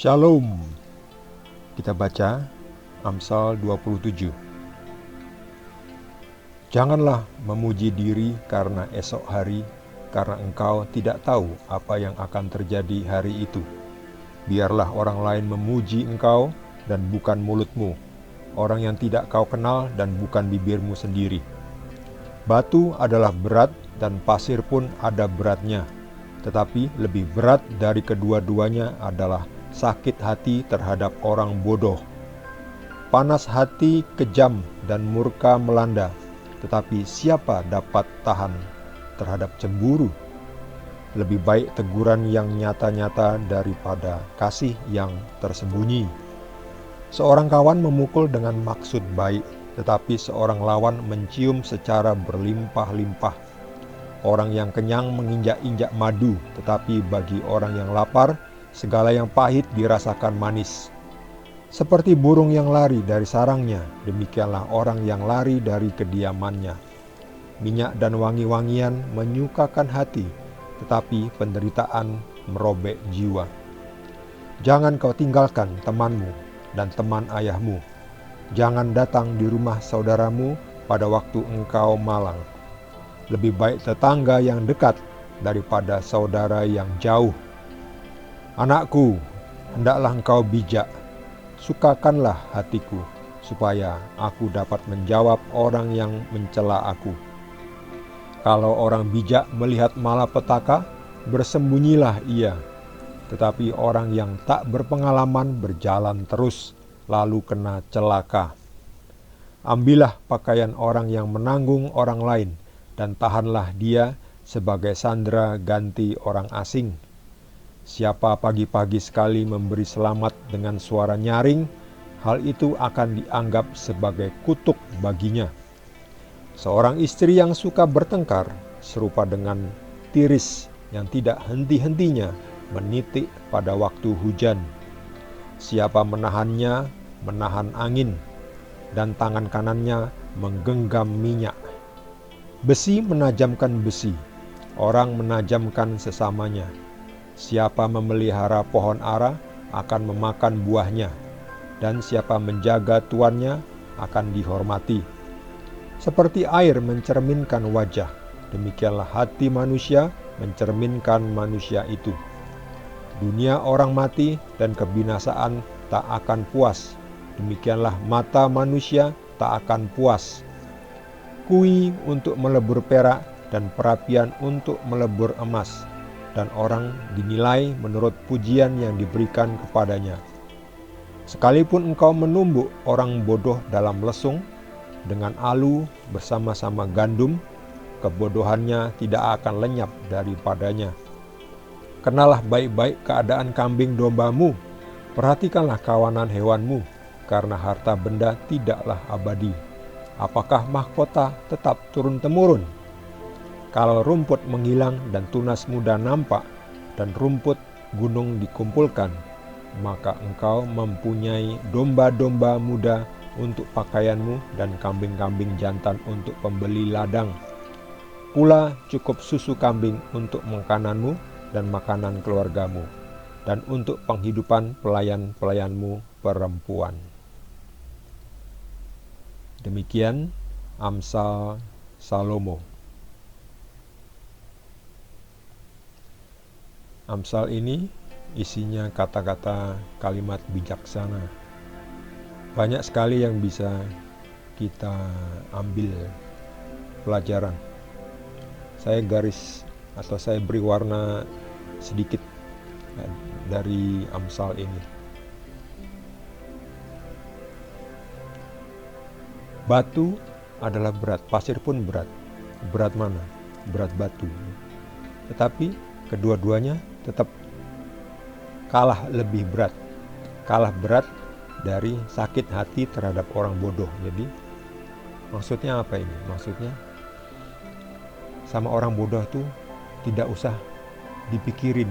Shalom. Kita baca Amsal 27. Janganlah memuji diri karena esok hari, karena engkau tidak tahu apa yang akan terjadi hari itu. Biarlah orang lain memuji engkau dan bukan mulutmu, orang yang tidak kau kenal dan bukan bibirmu sendiri. Batu adalah berat dan pasir pun ada beratnya, tetapi lebih berat dari kedua-duanya adalah sakit hati terhadap orang bodoh. Panas hati kejam dan murka melanda, tetapi siapa dapat tahan terhadap cemburu? Lebih baik teguran yang nyata-nyata daripada kasih yang tersembunyi. Seorang kawan memukul dengan maksud baik, tetapi seorang lawan mencium secara berlimpah-limpah. Orang yang kenyang menginjak-injak madu, tetapi bagi orang yang lapar, segala yang pahit dirasakan manis. Seperti burung yang lari dari sarangnya, demikianlah orang yang lari dari kediamannya. Minyak dan wangi-wangian menyukakan hati, tetapi penderitaan merobek jiwa. Jangan kau tinggalkan temanmu dan teman ayahmu. Jangan datang di rumah saudaramu pada waktu engkau malang. Lebih baik tetangga yang dekat daripada saudara yang jauh. Anakku, hendaklah engkau bijak, sukakanlah hatiku, supaya aku dapat menjawab orang yang mencela aku. Kalau orang bijak melihat malapetaka, bersembunyilah ia. Tetapi orang yang tak berpengalaman berjalan terus, lalu kena celaka. Ambillah pakaian orang yang menanggung orang lain, dan tahanlah dia sebagai sandera ganti orang asing. Siapa pagi-pagi sekali memberi selamat dengan suara nyaring, hal itu akan dianggap sebagai kutuk baginya. Seorang istri yang suka bertengkar serupa dengan tiris yang tidak henti-hentinya menitik pada waktu hujan. Siapa menahannya, menahan angin, dan tangan kanannya menggenggam minyak. Besi menajamkan besi, orang menajamkan sesamanya. Siapa memelihara pohon ara akan memakan buahnya, dan siapa menjaga tuannya akan dihormati. Seperti air mencerminkan wajah, demikianlah hati manusia mencerminkan manusia itu. Dunia orang mati dan kebinasaan tak akan puas, demikianlah mata manusia tak akan puas. Kui untuk melebur perak dan perapian untuk melebur emas, dan orang dinilai menurut pujian yang diberikan kepadanya. Sekalipun engkau menumbuk orang bodoh dalam lesung, dengan alu bersama-sama gandum, kebodohannya tidak akan lenyap daripadanya. Kenalah baik-baik keadaan kambing dombamu, perhatikanlah kawanan hewanmu, karena harta benda tidaklah abadi. Apakah mahkota tetap turun-temurun? Kalau rumput menghilang dan tunas muda nampak, dan rumput gunung dikumpulkan, maka engkau mempunyai domba-domba muda untuk pakaianmu dan kambing-kambing jantan untuk pembeli ladang. Pula cukup susu kambing untuk makananmu dan makanan keluargamu, dan untuk penghidupan pelayan-pelayanmu perempuan. Demikian Amsal Salomo. Amsal ini isinya kata-kata kalimat bijaksana. Banyak sekali yang bisa kita ambil pelajaran. Saya garis atau saya beri warna sedikit dari Amsal ini. Batu adalah berat, pasir pun berat. Berat mana? Berat batu. Tetapi kedua-duanya tetap kalah lebih berat. Kalah berat dari sakit hati terhadap orang bodoh. Jadi maksudnya apa ini? Maksudnya sama orang bodoh tuh tidak usah dipikirin,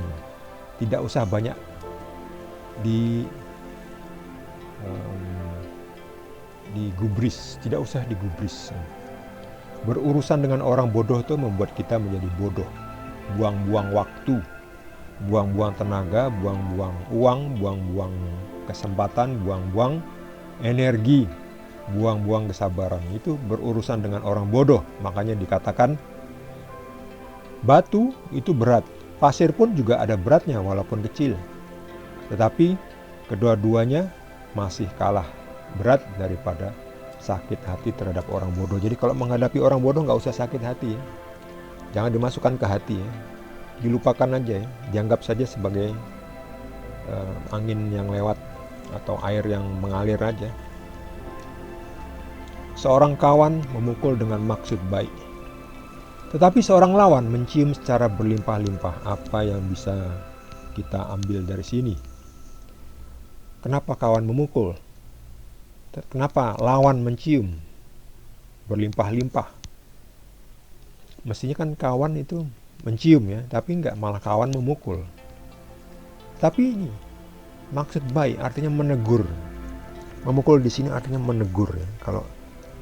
tidak usah banyak digubris, tidak usah digubris. Berurusan dengan orang bodoh tuh membuat kita menjadi bodoh, buang-buang waktu, buang-buang tenaga, buang-buang uang, buang-buang kesempatan, buang-buang energi, buang-buang kesabaran. Itu berurusan dengan orang bodoh. Makanya dikatakan batu itu berat. Pasir pun juga ada beratnya walaupun kecil. Tetapi kedua-duanya masih kalah berat daripada sakit hati terhadap orang bodoh. Jadi kalau menghadapi orang bodoh nggak usah sakit hati ya. Jangan dimasukkan ke hati ya. Dilupakan aja ya. Dianggap saja sebagai angin yang lewat atau air yang mengalir aja. Seorang kawan memukul dengan maksud baik. Tetapi seorang lawan mencium secara berlimpah-limpah. Apa yang bisa kita ambil dari sini? Kenapa kawan memukul? Kenapa lawan mencium berlimpah-limpah? Mestinya kan kawan itu mencium ya, tapi enggak, malah kawan memukul. Tapi ini maksud baik, artinya menegur. Memukul di sini artinya menegur ya. Kalau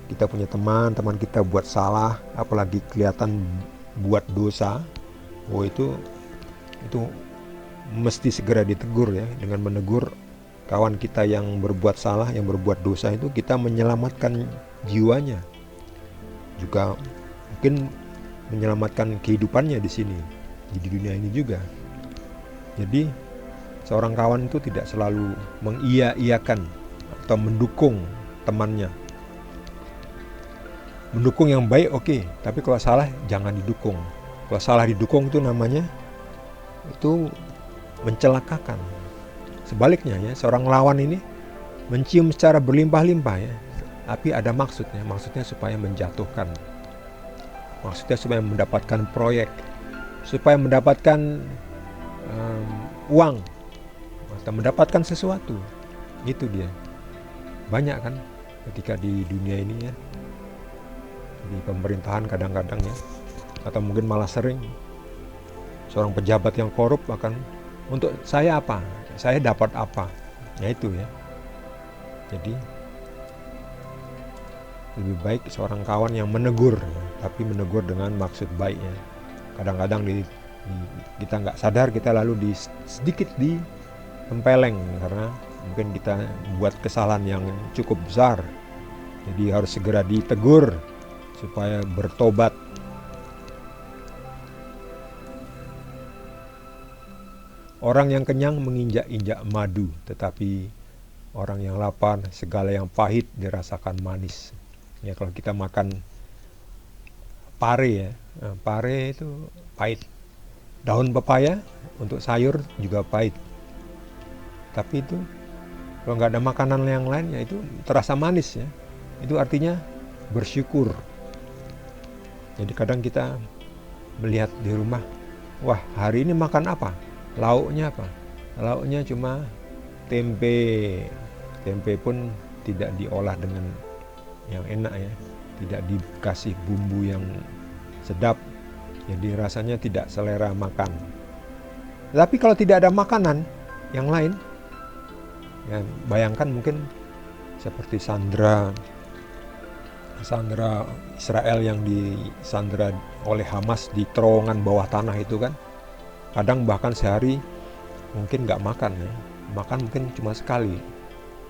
kita punya teman kita buat salah, apalagi kelihatan buat dosa, itu mesti segera ditegur ya. Dengan menegur kawan kita yang berbuat salah, yang berbuat dosa, itu kita menyelamatkan jiwanya, juga mungkin menyelamatkan kehidupannya di sini, di dunia ini juga. Jadi seorang kawan itu tidak selalu mengiya-iyakan atau mendukung temannya. Mendukung yang baik oke, tapi kalau salah jangan didukung. Kalau salah didukung itu namanya itu mencelakakan. Sebaliknya ya, seorang lawan ini mencium secara berlimpah-limpah ya, tapi ada maksudnya. Maksudnya supaya menjatuhkan. Maksudnya supaya mendapatkan proyek, supaya mendapatkan uang, atau mendapatkan sesuatu. Itu dia. Banyak kan ketika di dunia ini ya, di pemerintahan kadang-kadang ya, atau mungkin malah sering seorang pejabat yang korup akan, untuk saya apa? Saya dapat apa? Ya itu ya. Jadi lebih baik seorang kawan yang menegur, tapi menegur dengan maksud baik ya. Kadang-kadang kita nggak sadar, kita lalu sedikit ditempeleng karena mungkin kita buat kesalahan yang cukup besar. Jadi harus segera ditegur supaya bertobat. Orang yang kenyang menginjak-injak madu, tetapi orang yang lapar segala yang pahit dirasakan manis. Ya, kalau kita makan pare ya, pare itu pahit. Daun pepaya untuk sayur juga pahit. Tapi itu kalau nggak ada makanan yang lain ya itu terasa manis ya. Itu artinya bersyukur. Jadi kadang kita melihat di rumah, wah hari ini makan apa? Lauknya apa? Lauknya cuma tempe. Tempe pun tidak diolah dengan yang enak ya, tidak dikasih bumbu yang sedap, jadi rasanya tidak selera makan. Tapi kalau tidak ada makanan yang lain, ya bayangkan mungkin seperti Sandra Israel yang disandra oleh Hamas di terowongan bawah tanah itu kan, kadang bahkan sehari mungkin nggak makan ya, makan mungkin cuma sekali.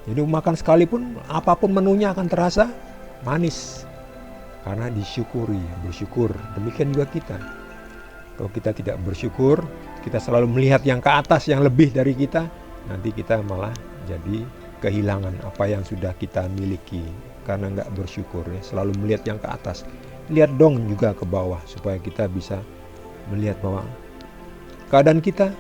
Jadi makan sekali pun apapun menunya akan terasa manis karena disyukuri, bersyukur. Demikian juga kita. Kalau kita tidak bersyukur, kita selalu melihat yang ke atas, yang lebih dari kita, nanti kita malah jadi kehilangan apa yang sudah kita miliki karena nggak bersyukur ya. Selalu melihat yang ke atas. Lihat dong juga ke bawah supaya kita bisa melihat bahwa keadaan kita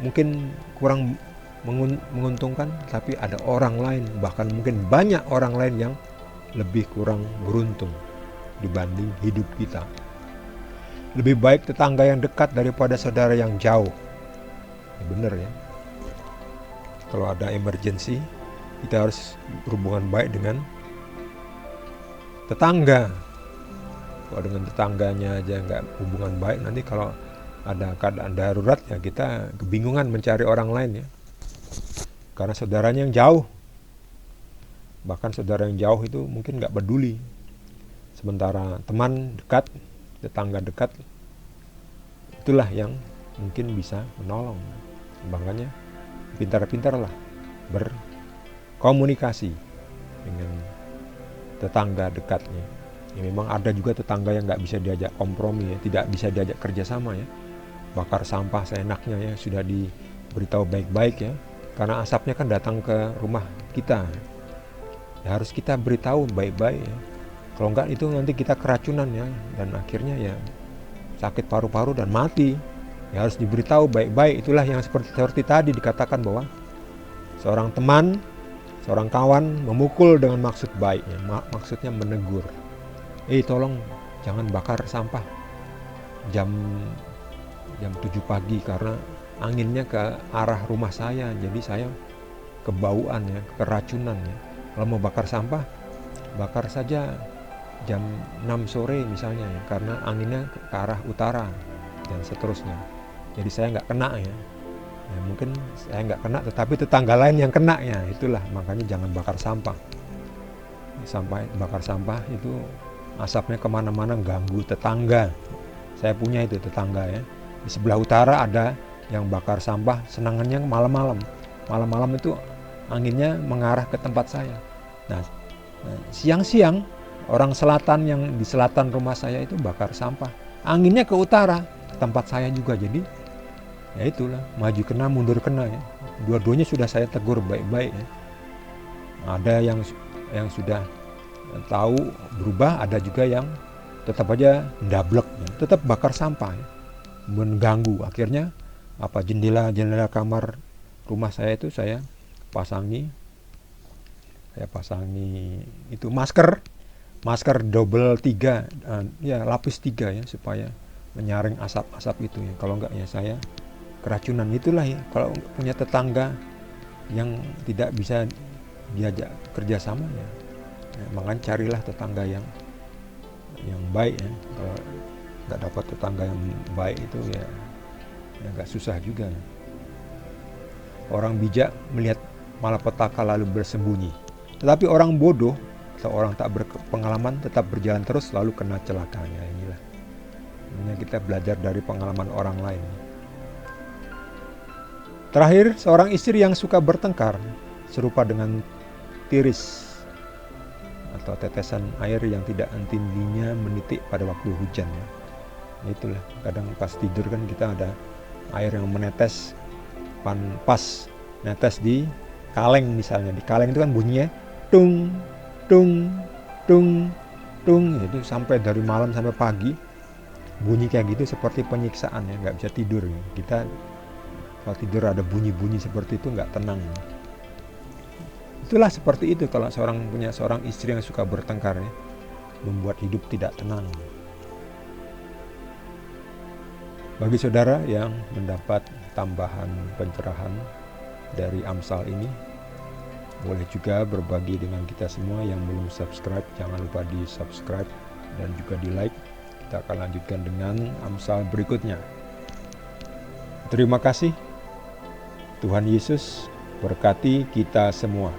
mungkin kurang menguntungkan, tapi ada orang lain, bahkan mungkin banyak orang lain yang lebih kurang beruntung dibanding hidup kita. Lebih baik tetangga yang dekat daripada saudara yang jauh. Ya, benar ya. Kalau ada emergency, kita harus berhubungan baik dengan tetangga. Kalau dengan tetangganya aja nggak hubungan baik, nanti kalau ada keadaan darurat ya kita kebingungan mencari orang lain ya. Karena saudaranya yang jauh. Bahkan saudara yang jauh itu mungkin nggak peduli. Sementara teman dekat, tetangga dekat, itulah yang mungkin bisa menolong. Makanya pintar-pintarlah berkomunikasi dengan tetangga dekatnya. Ya, memang ada juga tetangga yang nggak bisa diajak kompromi ya, tidak bisa diajak kerjasama ya. Bakar sampah seenaknya ya, sudah diberitahu baik-baik ya, karena asapnya kan datang ke rumah kita. Ya, harus kita beritahu baik-baik ya. Kalau enggak itu nanti kita keracunan ya, dan akhirnya ya sakit paru-paru dan mati. Ya harus diberitahu baik-baik. Itulah yang seperti tadi dikatakan bahwa seorang teman, seorang kawan memukul dengan maksud baik ya, maksudnya menegur. Tolong jangan bakar sampah jam 7 pagi karena anginnya ke arah rumah saya, jadi saya kebauan ya, keracunan ya. Kalau mau bakar sampah, bakar saja jam 6 sore misalnya ya, karena anginnya ke arah utara dan seterusnya. Jadi saya nggak kena ya. Mungkin saya nggak kena, tetapi tetangga lain yang kena ya. Itulah makanya jangan bakar sampah. Sampai bakar sampah itu asapnya kemana-mana, ganggu tetangga. Saya punya itu tetangga ya. Di sebelah utara ada yang bakar sampah, senangannya malam-malam. Malam-malam itu anginnya mengarah ke tempat saya. Nah, siang-siang orang selatan yang di selatan rumah saya itu bakar sampah. Anginnya ke utara, ke tempat saya juga. Jadi ya itulah, maju kena mundur kena ya. Dua-duanya sudah saya tegur baik-baik ya. Ada yang sudah tahu berubah, ada juga yang tetap aja ndablek ya. Tetap bakar sampah ya. Mengganggu. Akhirnya jendela kamar rumah saya itu saya pasangi itu masker double 3 ya, lapis 3 ya, supaya menyaring asap-asap itu ya. Kalau enggak ya saya keracunan. Itulah ya, kalau punya tetangga yang tidak bisa diajak kerjasama ya, makanya carilah tetangga yang baik ya. Kalau nggak dapat tetangga yang baik itu ya agak susah juga. Orang bijak melihat malapetaka lalu bersembunyi, tetapi orang bodoh atau orang tak berpengalaman tetap berjalan terus lalu kena celakanya. Inilah kita belajar dari pengalaman orang lain. Terakhir, seorang istri yang suka bertengkar serupa dengan tiris atau tetesan air yang tidak henti-hentinya menitik pada waktu hujan ya. Itulah, kadang pas tidur kan kita ada air yang menetes, pas netes di kaleng misalnya. Di kaleng itu kan bunyinya tung tung tung tung, itu sampai dari malam sampai pagi bunyi kayak gitu, seperti penyiksaan ya, nggak bisa tidur ya. Kita kalau tidur ada bunyi-bunyi seperti itu nggak tenang. Itulah seperti itu kalau punya seorang istri yang suka bertengkar ya, membuat hidup tidak tenang. Bagi saudara yang mendapat tambahan pencerahan dari Amsal ini, boleh juga berbagi dengan kita semua. Yang belum subscribe, jangan lupa di subscribe dan juga di like. Kita akan lanjutkan dengan Amsal berikutnya. Terima kasih. Tuhan Yesus berkati kita semua.